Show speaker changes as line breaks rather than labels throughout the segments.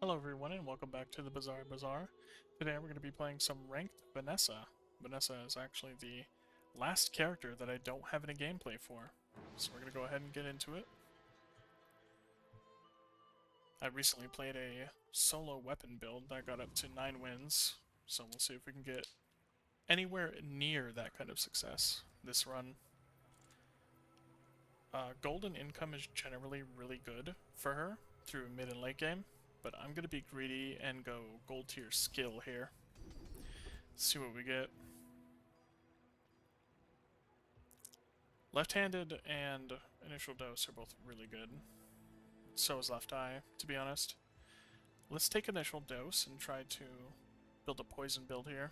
Hello everyone and welcome back to the Bazaar. Today we're going to be playing some ranked Vanessa. Vanessa is actually the last character that I don't have any gameplay for. So we're going to go ahead and get into it. I recently played a solo weapon build that got up to 9 wins. So we'll see if we can get anywhere near that kind of success this run. Golden income is generally really good for her through mid and late game. But I'm going to be greedy and go gold tier skill here. See what we get. Left-handed and initial dose are both really good. So is left eye, to be honest. Let's take initial dose and try to build a poison build here.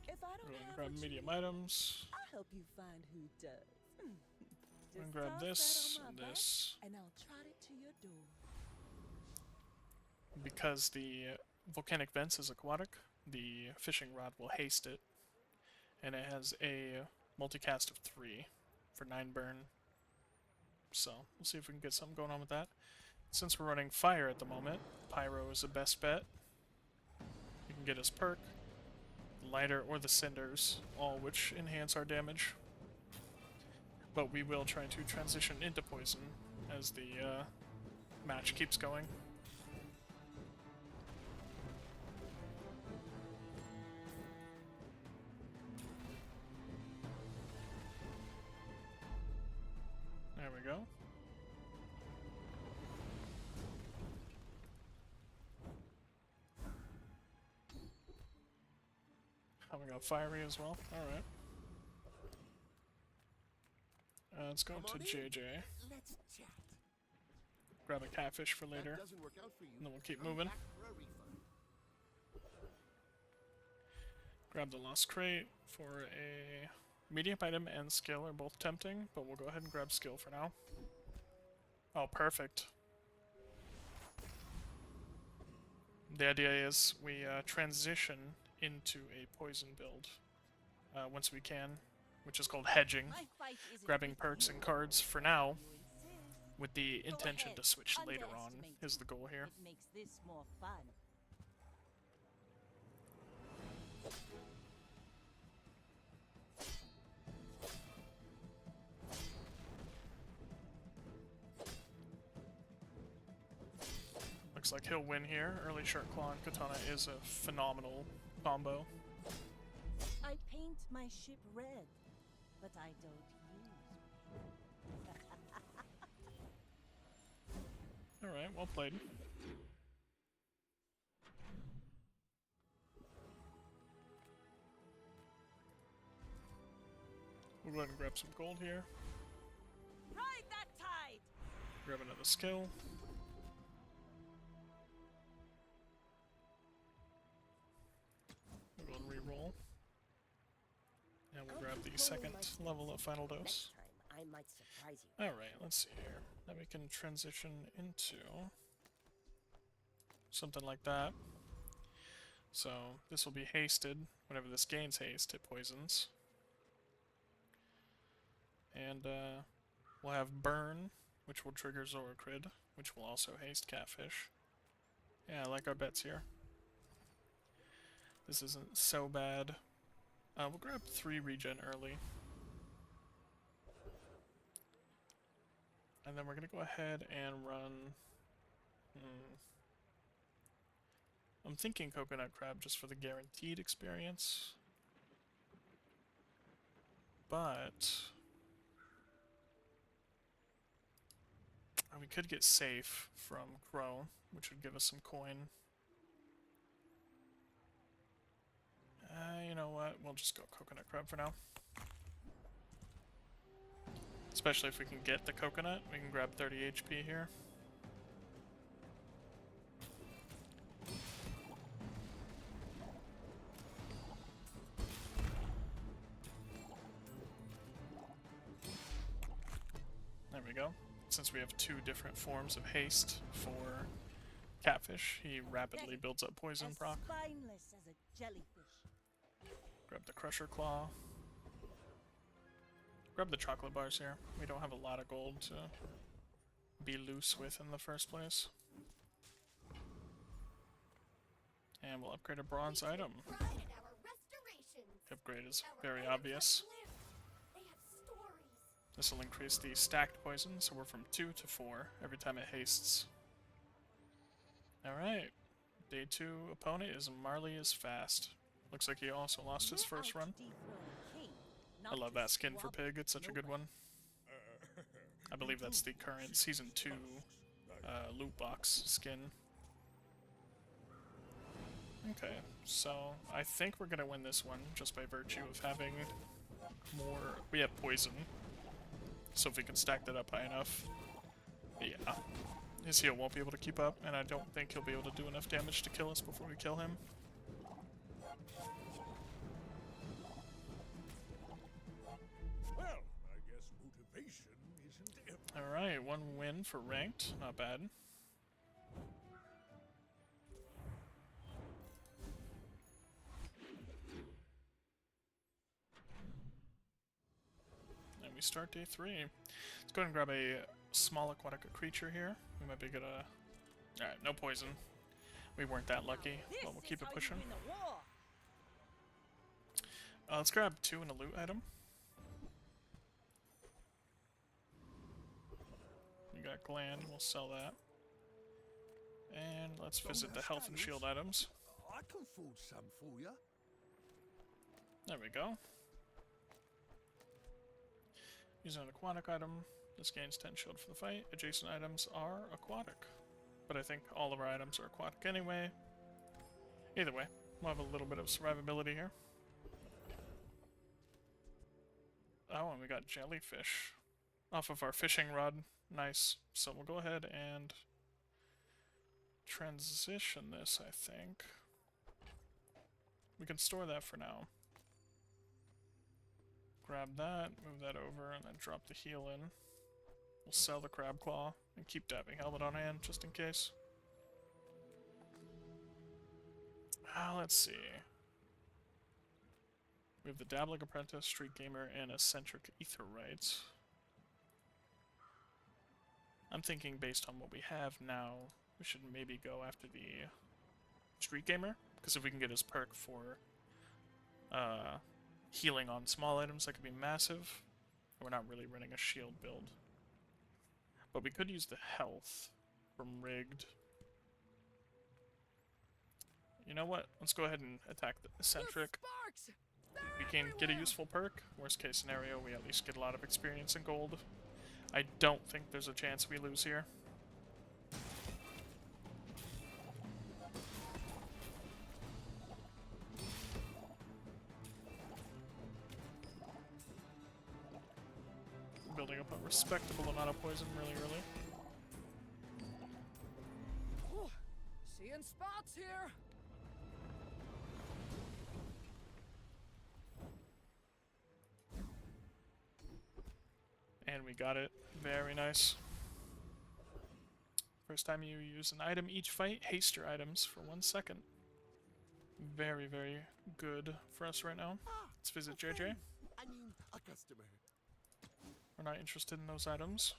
If I don't have
Grab
what
medium
you need,
items.
I'll help you find who does.
And
Just
grab
toss
this
that on
and
my back,
this.
and I'll trot it to your door.
Because the volcanic vents is aquatic, the fishing rod will haste it. And it has a multicast of 3 for 9 burn. So we'll see if we can get something going on with that. Since we're running fire at the moment, Pyro is the best bet. You can get his perk, the lighter, or the cinders, all which enhance our damage. But we will try to transition into poison as the match keeps going. There we go. Oh, we got fiery as well. Alright. Let's go to JJ.
Let's chat.
Grab a catfish for later.
Doesn't work out for you.
And then we'll keep
Come
moving.
back for a refund.
Grab the lost crate for a medium item and skill are both tempting, but we'll go ahead and grab skill for now. Oh, perfect. The idea is we transition into a poison build once we can, which is called hedging, grabbing perks and cards for now, with the intention to switch later on is the goal here.
It makes this more fun.
Looks like he'll win here. Early Shark Claw and Katana is a phenomenal combo.
I paint my ship red, but I don't use
Alright, well played. We'll go ahead and grab some gold here.
Ride that tide!
Grab another skill. We'll go and re-roll. And we'll grab the second level of final dose.
Next time, I might surprise you.
Alright, let's see here. Then we can transition into something like that. So this will be hasted. Whenever this gains haste, it poisons. And we'll have burn, which will trigger Zoracrid, which will also haste catfish. Yeah, I like our bets here. This isn't so bad. We'll grab 3 regen early. And then we're going to go ahead and run... I'm thinking Coconut Crab just for the guaranteed experience. But... we could get safe from Crow, which would give us some coin. You know what? We'll just go Coconut Crab for now. Especially if we can get the coconut, we can grab 30 HP here. There we go. Since we have 2 different forms of haste for catfish, he rapidly builds up poison
as
proc.
spineless as a jellyfish.
Grab the Crusher Claw. grab the chocolate bars here. We don't have a lot of gold to be loose with in the first place. And we'll upgrade a bronze item. The upgrade is very obvious. This will increase the stacked poison, so we're from 2 to 4 every time it hastes. Alright. Day 2 opponent is Marley is Fast. Looks like he also lost his first run. I love that skin for Pig, it's such a good one. I believe that's the current Season 2 loot box skin. Okay, so I think we're gonna win this one just by virtue of having more... We have poison, so if we can stack that up high enough, yeah. His heal won't be able to keep up, and I don't think he'll be able to do enough damage to kill us before we kill him.
Well, I guess motivation isn't...
Alright, 1 win for ranked, not bad. We start day 3. Let's go ahead and grab a small aquatic creature here. We might be good. Alright, no poison. We weren't that lucky, but we'll keep it pushing. Let's grab 2 and a loot item. We got Gland, we'll sell that. And let's visit the health and shield items.
I can forge some for you.
There we go. Using an aquatic item, this gains 10 shield for the fight. Adjacent items are aquatic. But I think all of our items are aquatic anyway. Either way, we'll have a little bit of survivability here. Oh, and we got jellyfish off of our fishing rod. Nice. So we'll go ahead and transition this, I think. We can store that for now. Grab that, move that over, and then drop the heal in. We'll sell the crab claw and keep dabbing helmet on hand just in case. Let's see. We have the Dabbling Apprentice, Street Gamer, and Eccentric Aetheryte. I'm thinking based on what we have now, we should maybe go after the Street Gamer, because if we can get his perk for healing on small items, that could be massive. We're not really running a shield build. But we could use the health from Rigged. You know what? Let's go ahead and attack the Eccentric. We can get a useful perk. Worst case scenario, we at least get a lot of experience and gold. I don't think there's a chance we lose here. Building up a respectable amount of poison really early.
Whew. Seeing spots here.
And we got it. Very nice. First time you use an item each fight, haste your items for 1 second. Very, very good for us right now. Let's visit JJ.
I mean, a customer.
We're not interested in those items.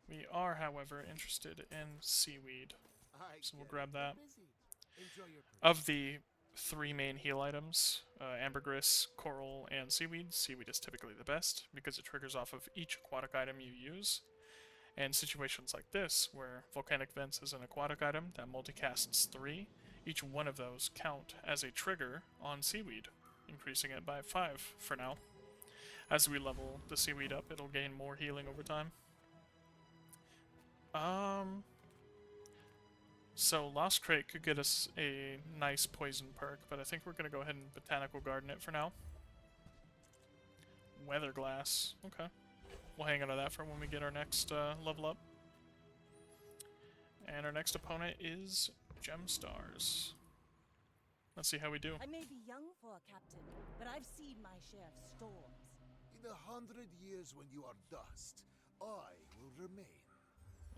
We are, however, interested in seaweed. So we'll grab that.
Enjoy your
Of the 3 main heal items, ambergris, coral, and seaweed, seaweed is typically the best because it triggers off of each aquatic item you use. And situations like this, where volcanic vents is an aquatic item that multicasts 3, each one of those count as a trigger on seaweed, increasing it by 5 for now. As we level the seaweed up, it'll gain more healing over time. So Lost Crate could get us a nice poison perk, but I think we're going to go ahead and Botanical Garden it for now. Weather Glass. Okay. We'll hang on to that for when we get our next level up. And our next opponent is Gemstars. Let's see how we do.
I may be young for a captain, but I've seen my share of storms.
In 100 years when you are dust, I will remain.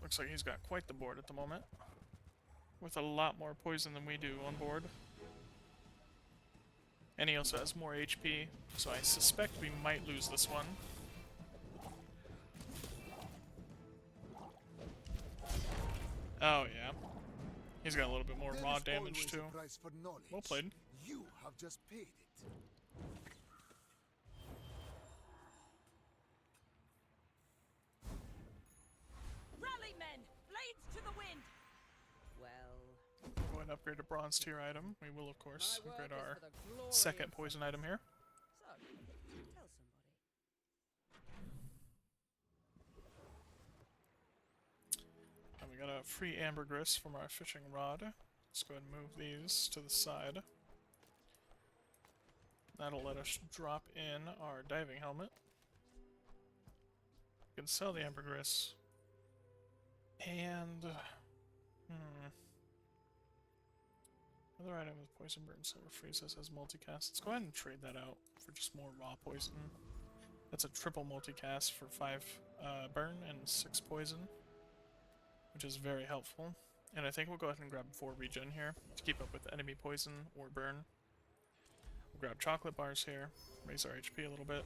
Looks like he's got quite the board at the moment, with a lot more poison than we do on board. And he also has more HP, so I suspect we might lose this one. Oh yeah. He's got a little bit more
There
raw
is
damage
always
too.
a price for knowledge.
Well played.
You have just paid it.
Rally, men! Blades to the wind!
Well,
Go ahead and upgrade a bronze tier item. We will, of course,
my
upgrade
work is
our
for the glory
second
of
poison
things.
item here.
So, tell somebody.
And we got a free ambergris from our fishing rod. Let's go ahead and move these to the side. That'll let us drop in our diving helmet. We can sell the ambergris. And... Another item with poison burn silver freezes as multicast. Let's go ahead and trade that out for just more raw poison. That's a triple multicast for 5 burn and 6 poison, which is very helpful. And I think we'll go ahead and grab 4 regen here to keep up with enemy poison or burn. We'll grab chocolate bars here, raise our HP a little bit.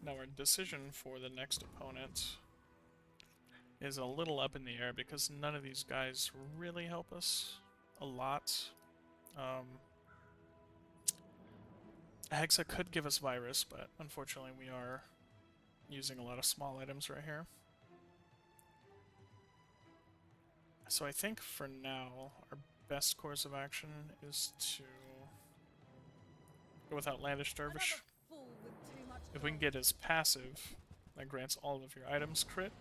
Now our decision for the next opponent is a little up in the air because none of these guys really help us a lot. Hexa could give us virus, but unfortunately we are using a lot of small items right here. So I think for now, our best course of action is to go with Outlandish Dervish.
Another fool with too much
If we can get his passive, that grants all of your items crit.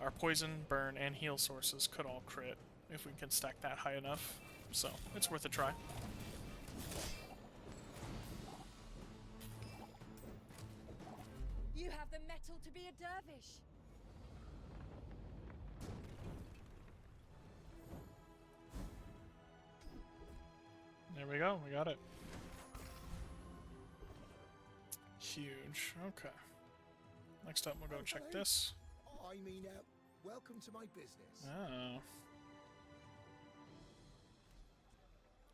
Our poison, burn, and heal sources could all crit if we can stack that high enough. So, it's worth a try.
You have the metal to be a dervish.
There we go, we got it. Huge. Okay. Next up, we'll go check this.
I mean, welcome to my business.
Oh.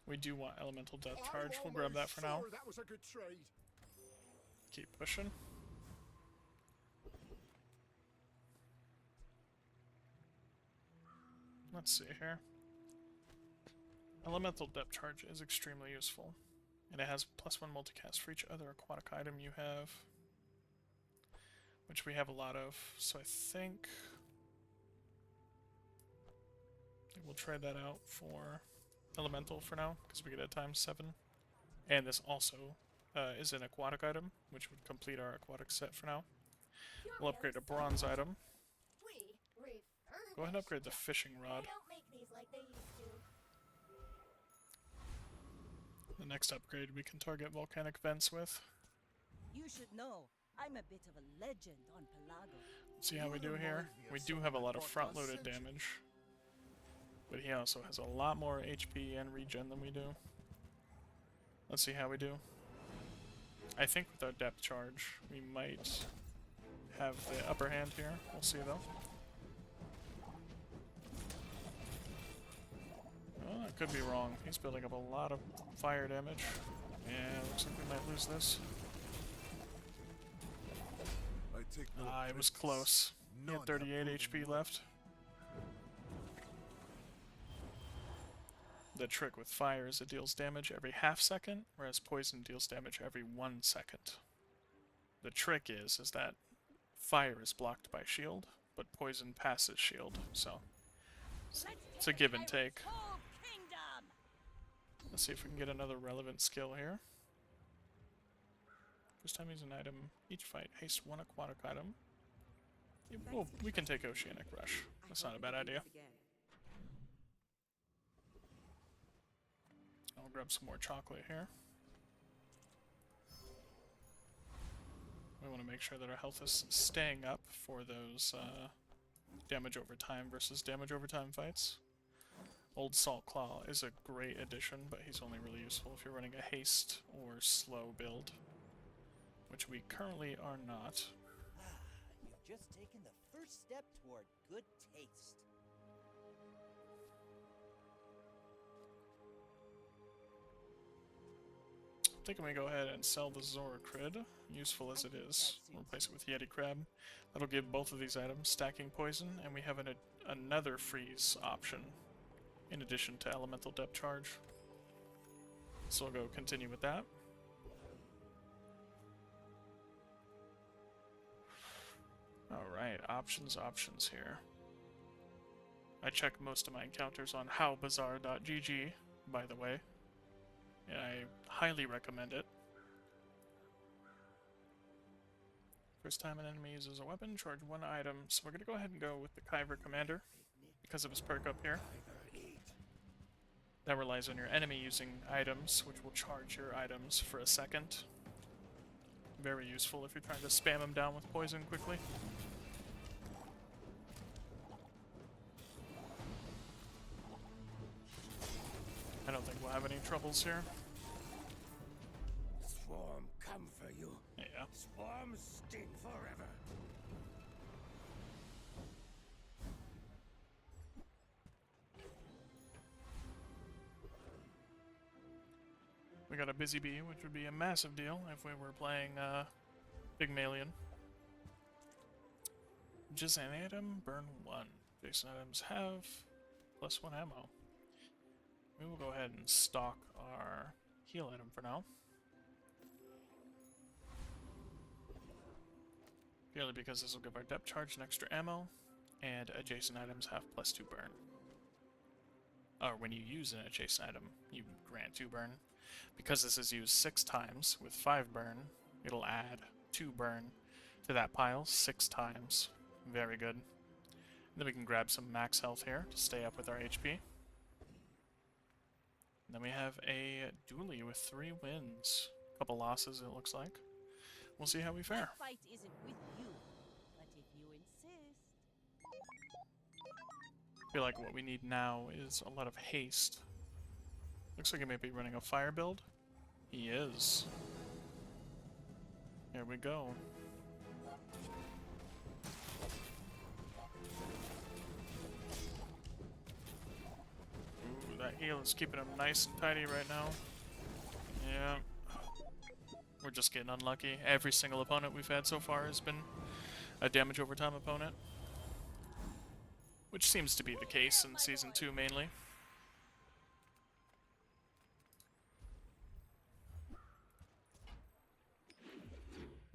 We do want Elemental Death Charge. We'll grab that for now.
That was a good trade.
Keep pushing. Let's see here. Elemental Depth Charge is extremely useful. And it has +1 multicast for each other aquatic item you have. Which we have a lot of, so I think we'll trade that out for Elemental for now, because we get a ×7. And this also is an aquatic item, which would complete our aquatic set for now. We'll upgrade a bronze item. Go ahead and upgrade the fishing rod. The next upgrade we can target volcanic vents with.
You should know, I'm a bit of a legend on Pelago.
See how we do here? We do have a lot of front-loaded damage. But he also has a lot more HP and regen than we do. Let's see how we do. I think with our depth charge, we might have the upper hand here. We'll see though. Oh, I could be wrong. He's building up a lot of fire damage. Yeah, looks like we might lose this. It was close. He had 38 HP left. The trick with fire is it deals damage every ½ second, whereas poison deals damage every 1 second. The trick is that fire is blocked by shield, but poison passes shield, so it's a give and take. Let's see if we can get another relevant skill here. First time using an item, each fight, haste 1 aquatic item. Well, we can take Oceanic Rush. That's not a bad idea. I'll grab some more chocolate here. We want to make sure that our health is staying up for those damage over time versus damage over time fights. Old Salt Claw is a great addition, but he's only really useful if you're running a haste or slow build, which we currently are not.
You've just taken the first step toward good taste.
thinking we go ahead and sell the Zoracrid, useful as it is. Replace it with Yeti Crab. That'll give both of these items stacking poison, and we have another freeze option in addition to elemental depth charge. So we'll go continue with that. Alright, options here. I check most of my encounters on howbazaar.gg, by the way, and I highly recommend it. First time an enemy uses a weapon, charge one item. So we're going to go ahead and go with the Kyver Commander, because of his perk up here. That relies on your enemy using items, which will charge your items for a second. Very useful if you're trying to spam them down with poison quickly. I don't think we'll have any troubles here.
Swarm come for you.
Yeah.
Swarm sting forever.
We got a Busy Bee, which would be a massive deal if we were playing Pygmalion. Just an item, burn 1. Jason items have +1 ammo. We will go ahead and stock our heal item for now. Purely because this will give our depth charge an extra ammo, and adjacent items have +2 burn. Or when you use an adjacent item, you grant 2 burn. Because this is used 6 times with 5 burn, it'll add 2 burn to that pile 6 times. Very good. And then we can grab some max health here to stay up with our HP. And then we have a dually with 3 wins. A couple losses, it looks like. We'll see how we fare.
That fight isn't with you, but if you insist.
I feel like what we need now is a lot of haste. Looks like he may be running a fire build. He is. Here we go. Ooh, that heal is keeping him nice and tidy right now. Yeah. We're just getting unlucky. Every single opponent we've had so far has been a damage over time opponent. Which seems to be the case in Season 2 mainly.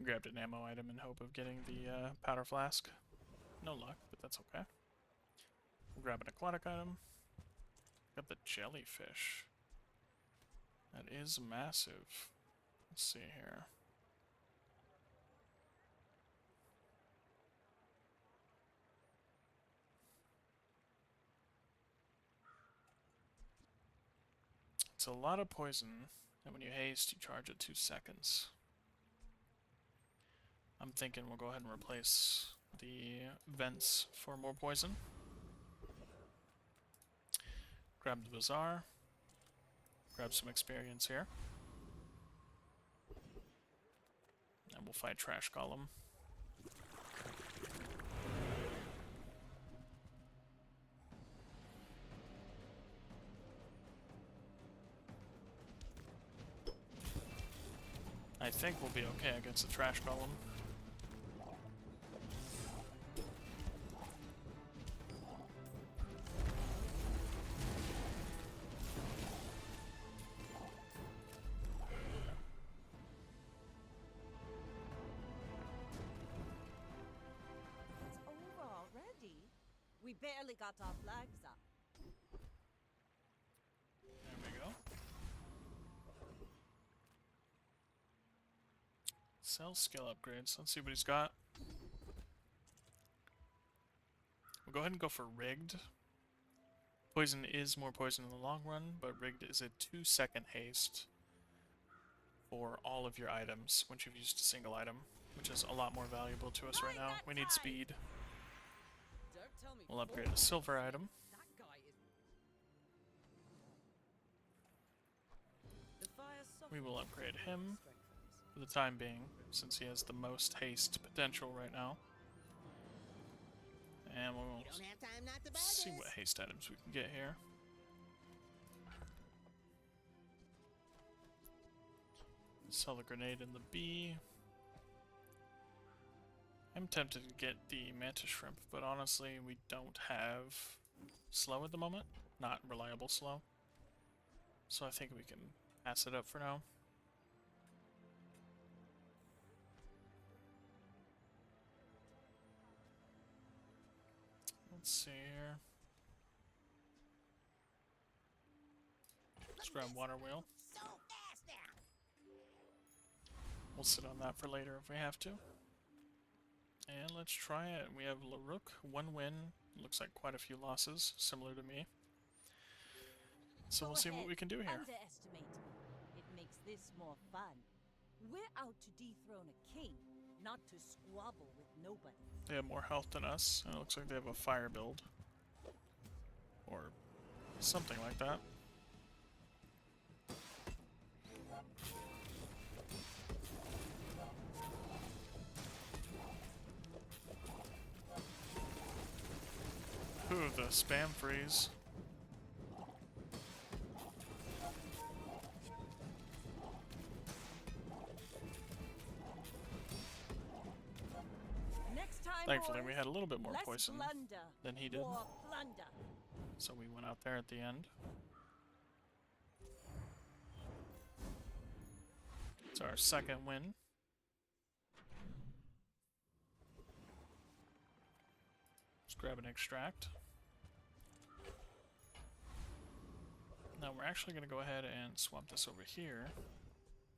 Grabbed an ammo item in hope of getting the powder flask. No luck, but that's okay. We'll grab an aquatic item. Got the jellyfish. That is massive. Let's see here. It's a lot of poison, and when you haste, you charge it 2 seconds. I'm thinking we'll go ahead and replace the vents for more poison. Grab the Bazaar. Grab some experience here. And we'll fight Trash Golem. I think we'll be okay against the Trash Golem.
It's over already. We barely got our flags up.
There we go. Sell skill upgrades. Let's see what he's got. We'll go ahead and go for rigged. Poison is more poison in the long run, but rigged is a 2-second haste for all of your items once you've used a single item, which is a lot more valuable to us right now. We need speed.
Don't tell me
We'll upgrade a silver item.
that guy is. The fire
We will
softens
upgrade
and
him
strengthens.
for the time being, since he has the most haste potential right now. And we'll
Don't have time not to buy
see
this.
what haste items we can get here. Sell the grenade in the B. I'm tempted to get the mantis shrimp, but honestly, we don't have slow at the moment. Not reliable slow. So I think we can pass it up for now. Let's see here. Let's grab water wheel.
So fast now.
We'll sit on that for later if we have to. And let's try it. We have Larook, 1 win. Looks like quite a few losses, similar to me. So we'll see what we can do here.
Underestimate me. It makes this more fun. We're out to dethrone a king, not to squabble with nobody.
They have more health than us, and it looks like they have a fire build. Or something like that. Ooh, the spam freeze.
Next time,
Thankfully,
boys,
we had a little bit more
less
poison
blunder,
than he did.
more plunder.
So we went out there at the end. It's our second win. Let's grab an extract. Now we're actually going to go ahead and swap this over here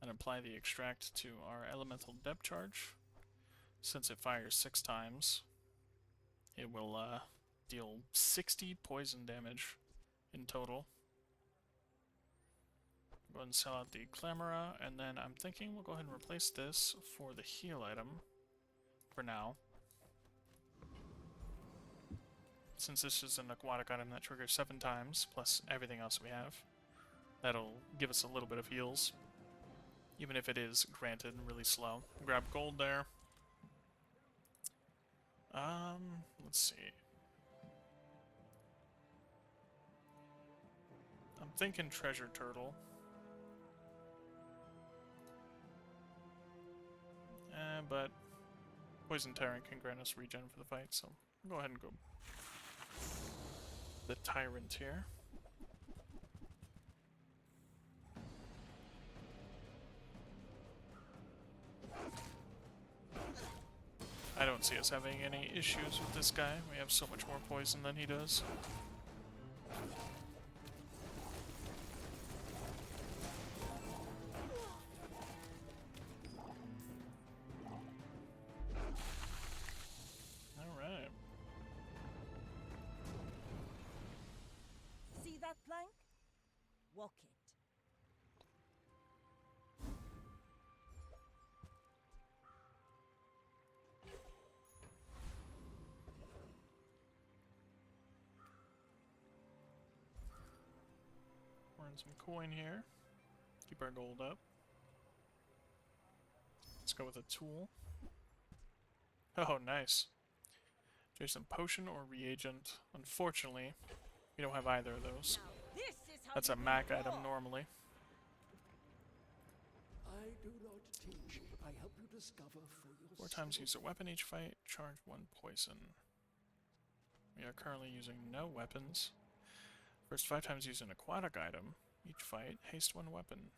and apply the extract to our elemental depth charge. Since it fires 6 times, it will deal 60 poison damage in total. Go ahead and sell out the Clamora, and then I'm thinking we'll go ahead and replace this for the heal item for now. Since this is an aquatic item that triggers 7 times, plus everything else we have, that'll give us a little bit of heals, even if it is, granted, really slow. Grab gold there. Let's see. I'm thinking treasure turtle. But poison tyrant can grant us regen for the fight, so we'll go ahead and go the tyrant here. I don't see us having any issues with this guy. We have so much more poison than he does. Alright.
See that plank? Walk it.
Earn some coin here. Keep our gold up. Let's go with a tool. Oh, nice. Jason, potion or reagent? Unfortunately, we don't have either of those.
Now this is how
That's
you
a
win
Mac
war.
item normally.
I do not teach. I help you discover for yourself.
4 times use a weapon each fight, charge 1 poison. We are currently using no weapons. First 5 times use an aquatic item each fight, haste 1 weapon.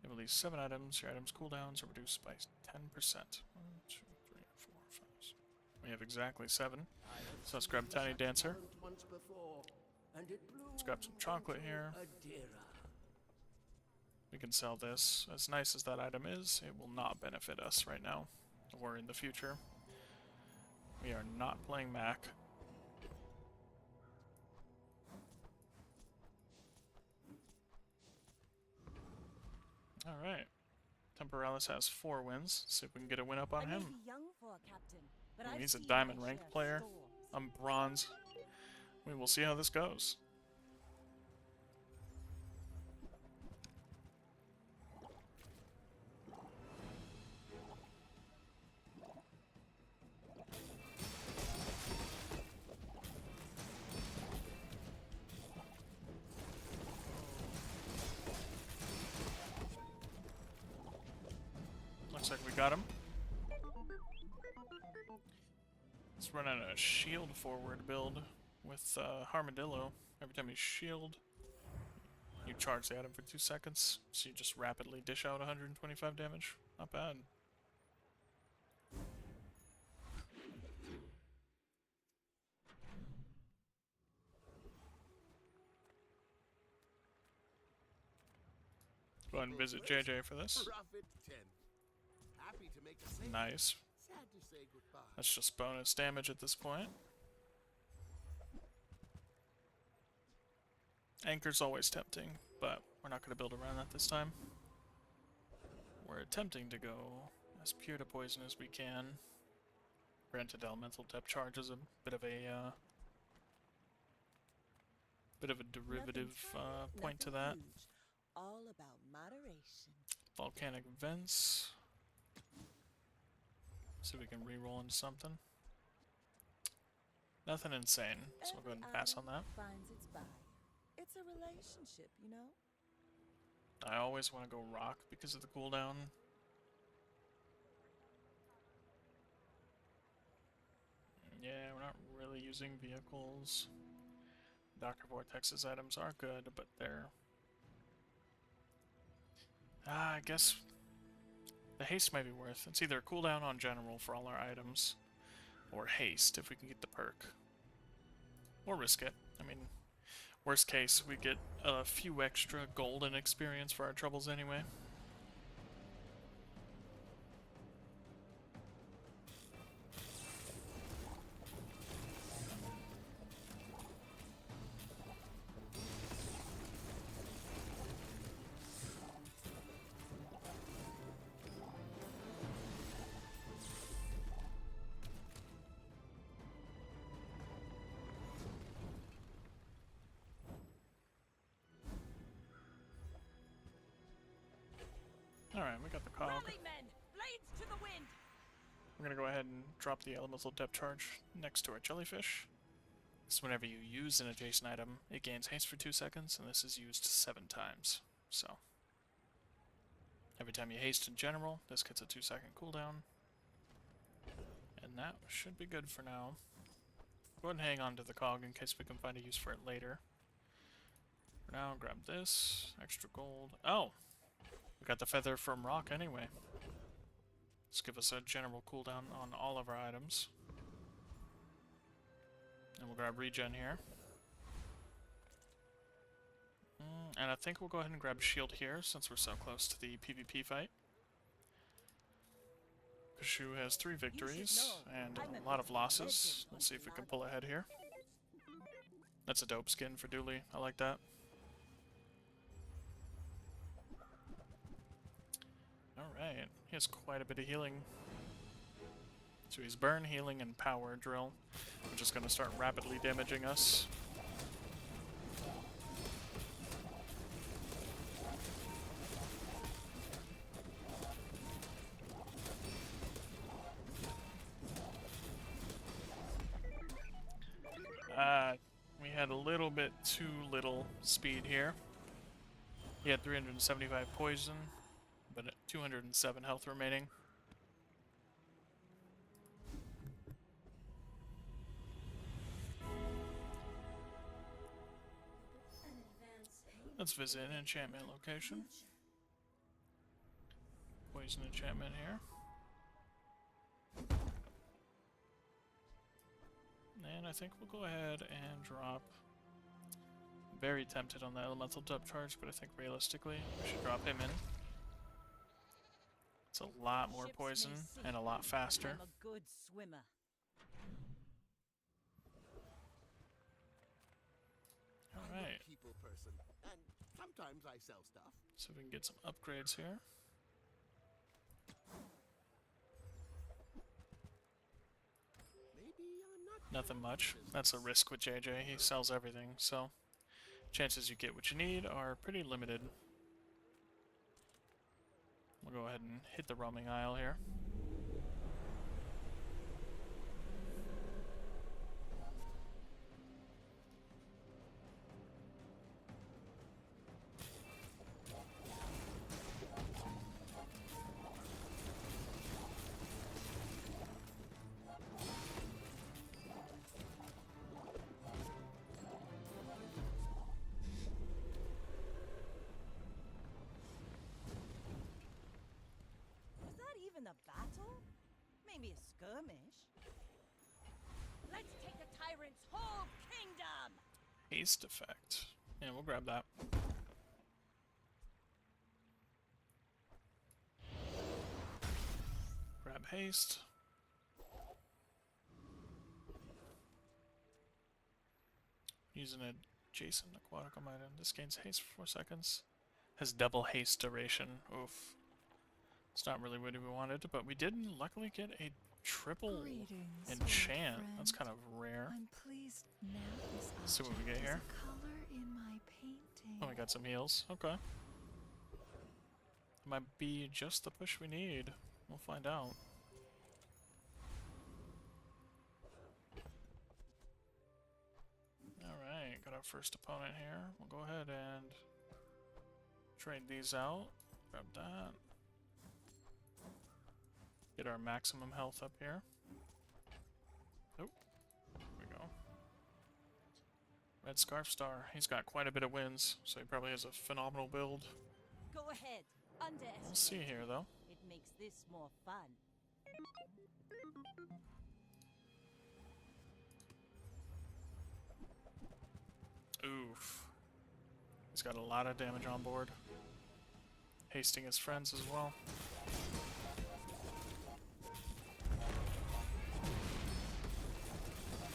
You have at least 7 items. Your items' cooldowns are reduced by 10%. 1, 2, 3, 4, 5, 6. We have exactly 7. So let's grab Tiny Dancer.
Once before, and it blew
Let's grab some chocolate here. We can sell this. As nice as that item is, it will not benefit us right now or in the future. We are not playing Mac. Alright. Temporalis has 4 wins. See if we can get a win up on
I may
him.
be young for a captain, but
Ooh,
I've
he's a
seen
diamond
my
ranked
share of
player.
storms.
I'm bronze. We will see how this goes. Looks like we got him. Let's run a shield forward build with Armadillo. Every time you shield, you charge the item for 2 seconds, so you just rapidly dish out 125 damage. Not bad. Go ahead and visit JJ for this.
Profit 10. Happy to make a sale.
Nice.
Sad to say goodbye.
That's just bonus damage at this point. Anchor's always tempting, but we're not going to build around that this time. We're attempting to go as pure to poison as we can. Granted, elemental depth charge is a bit of a derivative point to that.
Huge. All about moderation.
Volcanic vents. See if we can reroll into something. Nothing insane, so we'll go ahead and pass on that.
Finds its buyer. It's a relationship, you know?
I always want to go rock because of the cooldown. Yeah, we're not really using vehicles. Dr. Vortex's items are good, but they're... I guess the haste might be worth. It's either cooldown on general for all our items, or haste if we can get the perk. Or risk it. I mean, worst case, we get a few extra golden experience for our troubles anyway. Alright, we got the cog.
Rally, men! Blades to the wind!
We're gonna go ahead and drop the elemental depth charge next to our jellyfish. So whenever you use an adjacent item, it gains haste for 2 seconds, and this is used 7 times. So every time you haste in general, this gets a 2-second cooldown. And that should be good for now. Go ahead and hang on to the cog in case we can find a use for it later. For now, grab this. Extra gold. Oh! We got the feather from rock anyway. Let's give us a general cooldown on all of our items. And we'll grab regen here. And I think we'll go ahead and grab shield here since we're so close to the PvP fight. Kashu has 3 victories and a lot of losses. We'll see if we can pull ahead here. That's a dope skin for Dooley. I like that. Alright, he has quite a bit of healing. So he's burn, healing, and power drill, which is going to start rapidly damaging us. We had a little bit too little speed here. He had 375 poison, but 207 health remaining. Let's visit an enchantment location. Poison enchantment here. And I think we'll go ahead and drop. Very tempted on the elemental depth charge, but I think realistically we should drop him in. It's a lot more poison and a lot faster.
I'm a good swimmer.
I'm
Alright,
a people person, and sometimes I sell stuff.
so we can get some upgrades here.
Maybe I'm not.
Nothing much. That's a risk with JJ. He sells everything, so chances you get what you need are pretty limited. We'll go ahead and hit the roaming aisle here.
Maybe a skirmish. Let's take the tyrant's whole kingdom!
Haste effect. Yeah, we'll grab that. Grab haste. Using a adjacent aquatic item. This gains haste for 4 seconds. Has double haste duration. Oof. It's not really what we wanted, but we did luckily get a triple
Greetings,
enchant.
old
That's
friend.
kind of rare.
I'm pleased now this
Let's see what we
object
get here.
is a color in my painting.
Oh, we got some heals. Okay. Might be just the push we need. We'll find out. Alright, got our first opponent here. We'll go ahead and trade these out. Grab that. Get our maximum health up here. Oh, there we go. Red Scarf Star. He's got quite a bit of wins, so he probably has a phenomenal build.
Go ahead, underestimate.
We'll see here, though.
It makes this more fun.
Oof. He's got a lot of damage on board. Hasting his friends as well.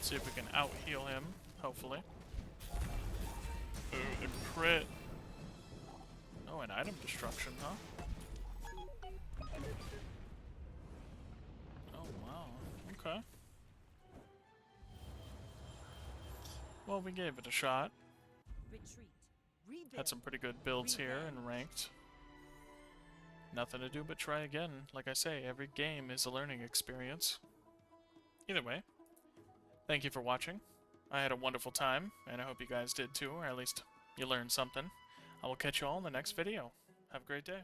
See if we can out-heal him, hopefully. Ooh, the crit. Oh, an item destruction, huh? Oh, wow. Okay. Well, we gave it a shot.
Retreat. Rebuild.
Had some pretty good builds here and ranked. Nothing to do but try again. Like I say, every game is a learning experience. Either way, thank you for watching. I had a wonderful time, and I hope you guys did too, or at least you learned something. I will catch you all in the next video. Have a great day.